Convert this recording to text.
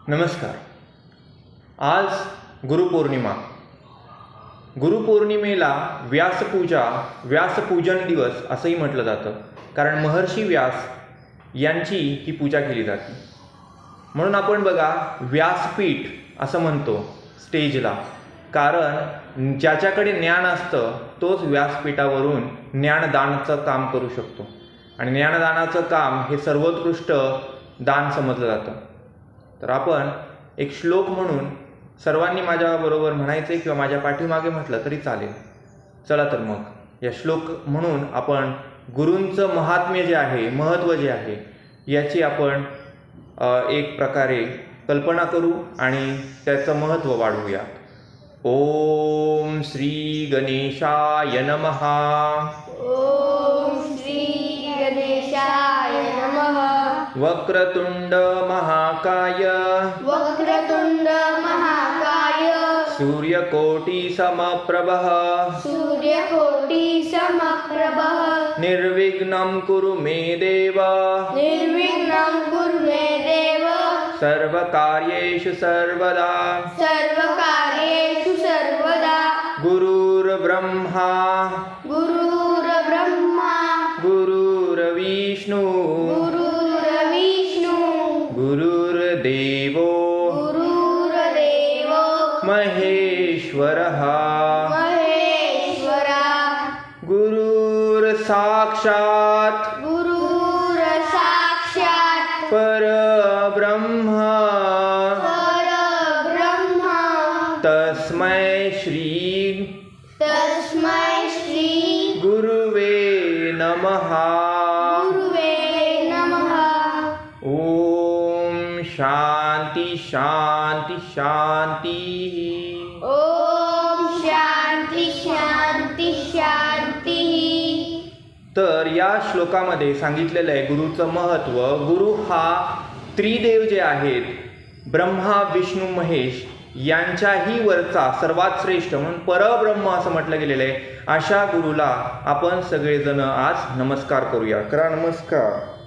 नमस्कार. आज गुरुपौर्णिमा. गुरुपौर्णिमेला व्यासपूजन दिवस असंही म्हटलं जातं, कारण महर्षी व्यास यांची ही पूजा केली जाते. म्हणून आपण बघा व्यासपीठ असं म्हणतो स्टेजला, कारण ज्याच्याकडे ज्ञान असतं तोच व्यासपीठावरून ज्ञानदानाचं काम करू शकतो. आणि ज्ञानदानाचं काम हे सर्वोत्कृष्ट दान समजलं जातं. तर आपण एक श्लोक म्हणून सर्वांनी माझ्याबरोबर म्हणायचे किंवा माझ्या पाठीमागे म्हटलं तरी चालेल. चला तर मग या श्लोक म्हणून आपण गुरूंचं महात्म्य जे आहे, महत्त्व जे आहे, याची आपण एक प्रकारे कल्पना करू आणि त्याचं महत्त्व वाढवूया. ओम श्री गणेशाय नमः. ओम श्री गणेशाय नमः. वक्रतुंड महाकाय वक्रतुंड महाकाय सूर्यकोटि समप्रभः सूर्यकोटि समप्रभः निर्विघ्नं कुरु मे देव निर्विघ्नं कुरु मे देव सर्वकार्येषु सर्वदा सर्वकार्येषु सर्वदा गुरुर्ब्रह्मा गुरुर्ब्रह्मा गुरुर्विष्णु गुरुर्विष्णु गुरुर्देवो गुरुर्देवो महेश्वरः महेश्वरा गुरुर्साक्षात् गुरुर्साक्षात् परब्रह्म परब्रह्म तस्मै श्री गुरुवे नमः. गुरुवे नमः. ओम शांती शांती शांती. ओम शांती शांती शांती. तर या श्लोकामध्ये सांगितलेलं आहे गुरुचं महत्त्व. गुरु हा त्रिदेव जे आहेत, ब्रह्मा विष्णू महेश, यांच्याही वरचा सर्वात श्रेष्ठ म्हणून परब्रह्म असं म्हटलं गेलेलं आहे. अशा गुरुला आपण सगळेजण आज नमस्कार करूया. करा नमस्कार.